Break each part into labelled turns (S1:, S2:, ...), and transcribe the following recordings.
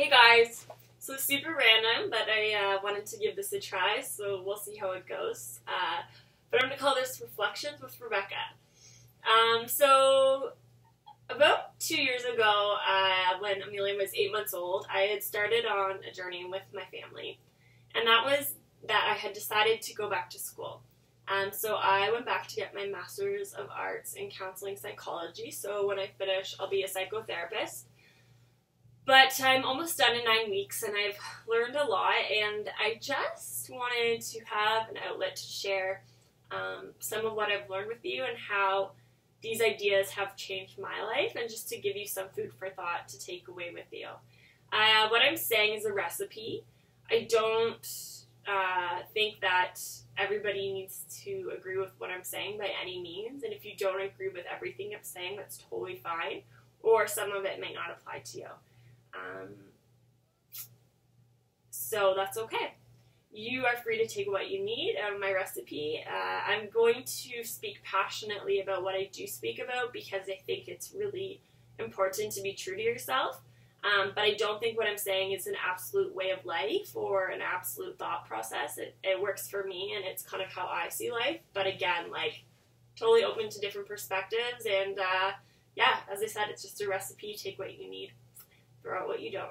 S1: Hey guys! So super random, but I wanted to give this a try, so we'll see how it goes. But I'm going to call this Reflections with Rebecca. So about 2 years ago, when Amelia was 8 months old, I had started on a journey with my family. And that was that I had decided to go back to school. So I went back to get my Master's of Arts in Counseling Psychology. So when I finish, I'll be a psychotherapist. But I'm almost done in 9 weeks, and I've learned a lot, and I just wanted to have an outlet to share some of what I've learned with you and how these ideas have changed my life, and just to give you some food for thought to take away with you. What I'm saying is a recipe. I don't think that everybody needs to agree with what I'm saying by any means, and if you don't agree with everything I'm saying, that's totally fine, or some of it may not apply to you. So that's okay. You are free to take what you need out of my recipe. I'm going to speak passionately about what I do speak about because I think it's really important to be true to yourself. But I don't think what I'm saying is an absolute way of life or an absolute thought process. It works for me, and it's kind of how I see life. But again, totally open to different perspectives. And yeah, as I said, it's just a recipe. Take what you need. Throw out what you don't.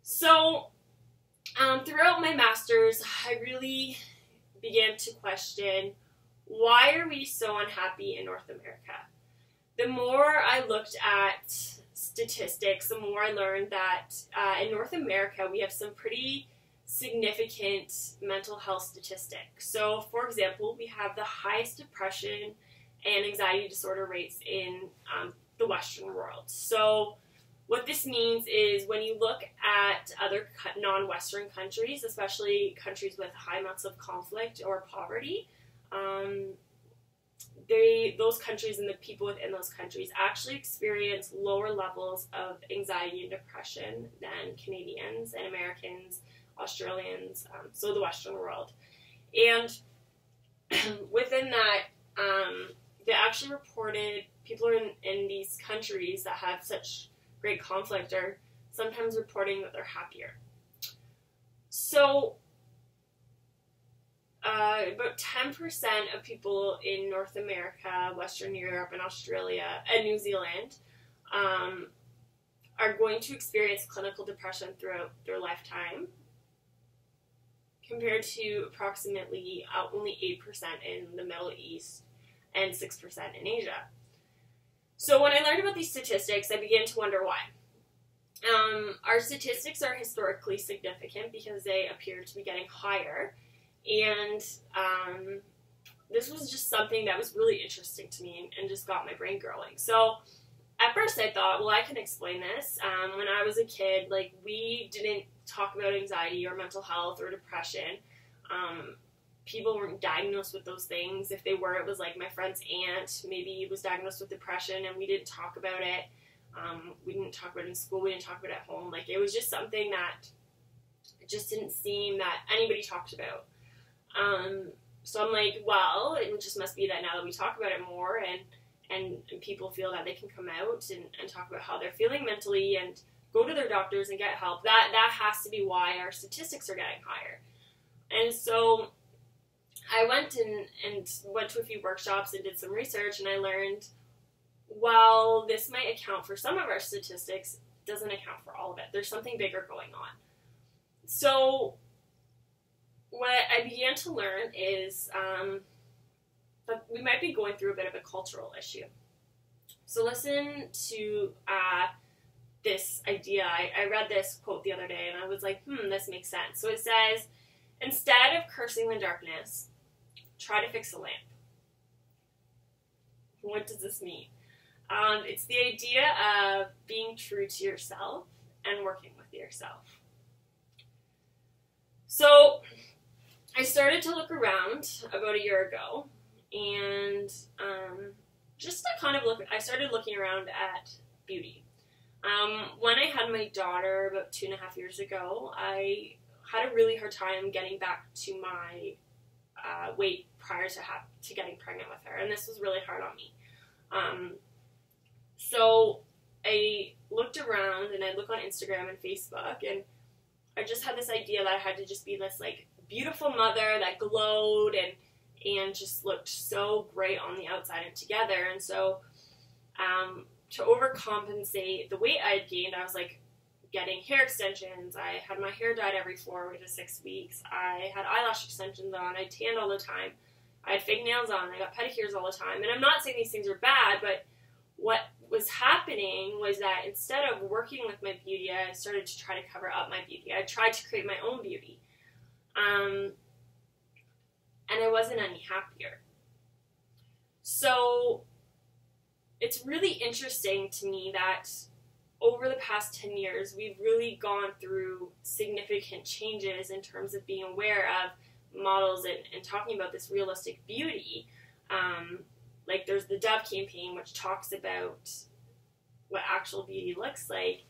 S1: So throughout my master's, I really began to question, why are we so unhappy in North America? The more I looked at statistics, the more I learned that in North America, we have some pretty significant mental health statistics. So, for example, we have the highest depression and anxiety disorder rates in the Western world. So what this means is when you look at other non-Western countries, especially countries with high amounts of conflict or poverty, those countries and the people within those countries actually experience lower levels of anxiety and depression than Canadians and Americans, Australians, so the Western world. And within that, they actually reported people in these countries that have such great conflict are sometimes reporting that they're happier. So about 10% of people in North America, Western Europe, and Australia, and New Zealand are going to experience clinical depression throughout their lifetime, compared to approximately only 8% in the Middle East and 6% in Asia. So when I learned about these statistics, I began to wonder why. Our statistics are historically significant because they appear to be getting higher, and this was just something that was really interesting to me and just got my brain growing. So at first I thought, well, I can explain this. When I was a kid, we didn't talk about anxiety or mental health or depression. People weren't diagnosed with those things. If they were, it was like my friend's aunt maybe was diagnosed with depression, and we didn't talk about it. We didn't talk about it in school. We didn't talk about it at home. It was just something that it just didn't seem that anybody talked about. So I'm like, well, it just must be that now that we talk about it more and people feel that they can come out and talk about how they're feeling mentally and go to their doctors and get help, that has to be why our statistics are getting higher. And so I went and went to a few workshops and did some research, and I learned, while this might account for some of our statistics, it doesn't account for all of it. There's something bigger going on. So what I began to learn is that we might be going through a bit of a cultural issue. So listen to this idea. I read this quote the other day, and I was like, this makes sense. So it says, instead of cursing the darkness, try to fix a lamp. What does this mean? It's the idea of being true to yourself and working with yourself. So I started to look around about a year ago, and just to kind of I started looking around at beauty. When I had my daughter about 2.5 years ago, I had a really hard time getting back to my weight prior to getting pregnant with her, and this was really hard on me. So I looked around, and I'd look on Instagram and Facebook, and I just had this idea that I had to just be this, like, beautiful mother that glowed and just looked so great on the outside and together. And so to overcompensate the weight I had gained, I was, like, getting hair extensions. I had my hair dyed every 4 to 6 weeks. I had eyelash extensions on. I tanned all the time. I had fake nails on. I got pedicures all the time. And I'm not saying these things are bad, but what was happening was that instead of working with my beauty, I started to try to cover up my beauty. I tried to create my own beauty. And I wasn't any happier. So it's really interesting to me that over the past 10 years, we've really gone through significant changes in terms of being aware of models and talking about this realistic beauty. Like, there's the Dove campaign, which talks about what actual beauty looks like.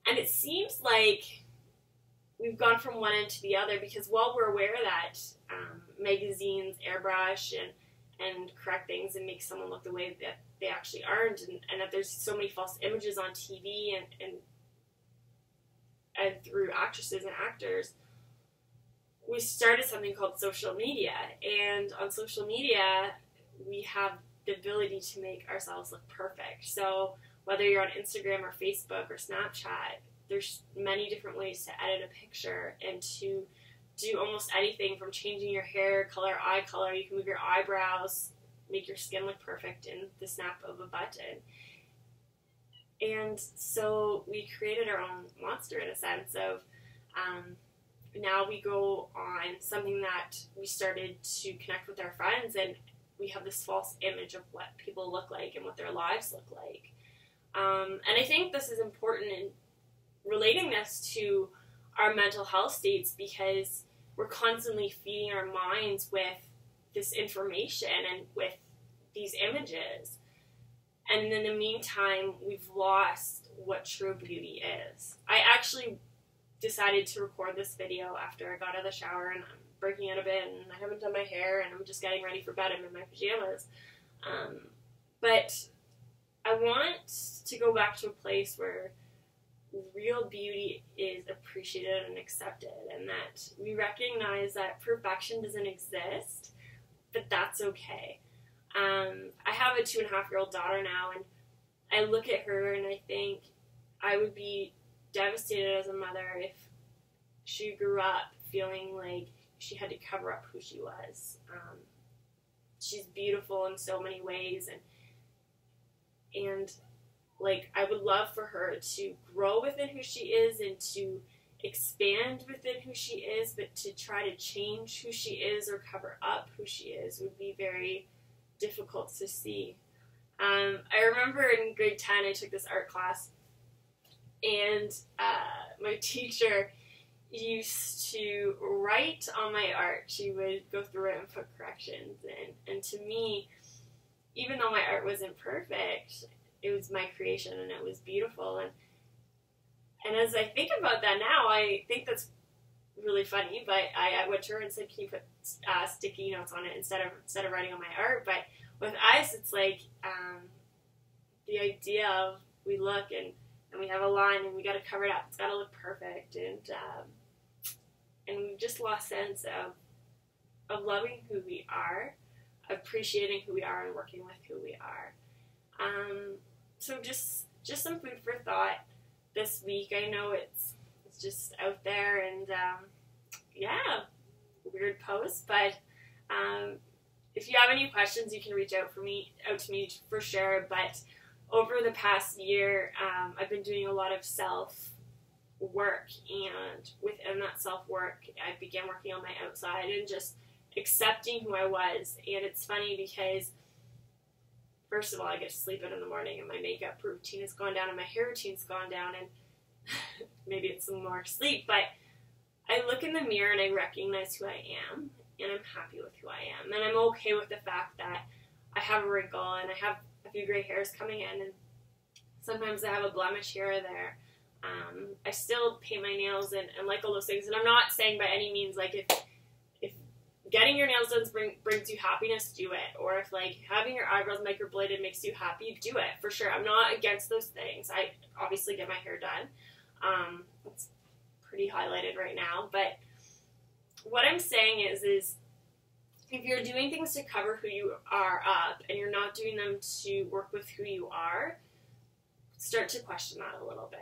S1: And it seems like we've gone from one end to the other, because while we're aware that magazines airbrush and correct things and make someone look the way that they actually aren't, and that there's so many false images on TV and through actresses and actors, we started something called social media. And on social media, we have the ability to make ourselves look perfect. So whether you're on Instagram or Facebook or Snapchat, there's many different ways to edit a picture and to do almost anything, from changing your hair color, eye color. You can move your eyebrows, make your skin look perfect in the snap of a button. And so we created our own monster, in a sense of now we go on something that we started to connect with our friends, and we have this false image of what people look like and what their lives look like. And I think this is important in relating this to our mental health states, because we're constantly feeding our minds with this information and with these images. And in the meantime, we've lost what true beauty is. I actually decided to record this video after I got out of the shower, and I'm breaking out of bed, and I haven't done my hair, and I'm just getting ready for bed. I'm in my pajamas. But I want to go back to a place where real beauty is appreciated and accepted, and that we recognize that perfection doesn't exist, but that's okay. I have a 2.5-year-old daughter now, and I look at her and I think I would be devastated as a mother if she grew up feeling like she had to cover up who she was. She's beautiful in so many ways, and like, I would love for her to grow within who she is and to expand within who she is, but to try to change who she is or cover up who she is would be very difficult to see. I remember in grade 10, I took this art class, and my teacher used to write on my art. She would go through it and put corrections, and to me, even though my art wasn't perfect, it was my creation and it was beautiful. And as I think about that now, I think that's really funny, but I went to her and said, can you put sticky notes on it instead of writing on my art? But with us, it's like the idea of we look and we have a line and we got to cover it up. It's got to look perfect, and we've just lost sense of loving who we are, appreciating who we are, and working with who we are. So just some food for thought this week. I know it's just out there, and yeah, weird post, but if you have any questions, you can reach out to me for sure. But over the past year, I've been doing a lot of self-work, and within that self-work, I began working on my outside and just accepting who I was. And it's funny because, first of all, I get to sleep in the morning, and my makeup routine has gone down, and my hair routine's gone down, and maybe it's some more sleep, but I look in the mirror and I recognize who I am, and I'm happy with who I am, and I'm okay with the fact that I have a wrinkle, and I have a few gray hairs coming in, and sometimes I have a blemish here or there. I still paint my nails and like all those things, and I'm not saying by any means, like, if getting your nails done brings you happiness, do it. Or if like having your eyebrows microbladed makes you happy, do it for sure. I'm not against those things. I obviously get my hair done. It's pretty highlighted right now, but what I'm saying is if you're doing things to cover who you are up and you're not doing them to work with who you are, start to question that a little bit.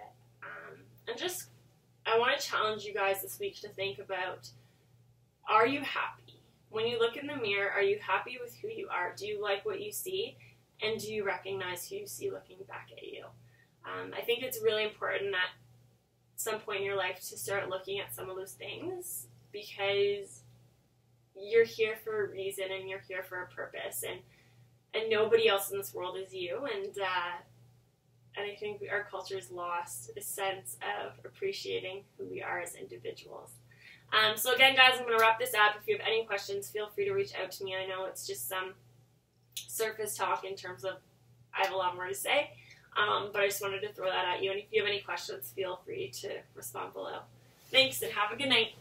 S1: I want to challenge you guys this week to think about, are you happy? When you look in the mirror, are you happy with who you are? Do you like what you see? And do you recognize who you see looking back at you? I think it's really important at some point in your life to start looking at some of those things, because you're here for a reason and you're here for a purpose, and nobody else in this world is you. And I think our culture has lost a sense of appreciating who we are as individuals. So again, guys, I'm going to wrap this up. If you have any questions, feel free to reach out to me. I know it's just some surface talk in terms of I have a lot more to say, but I just wanted to throw that at you. And if you have any questions, feel free to respond below. Thanks, and have a good night.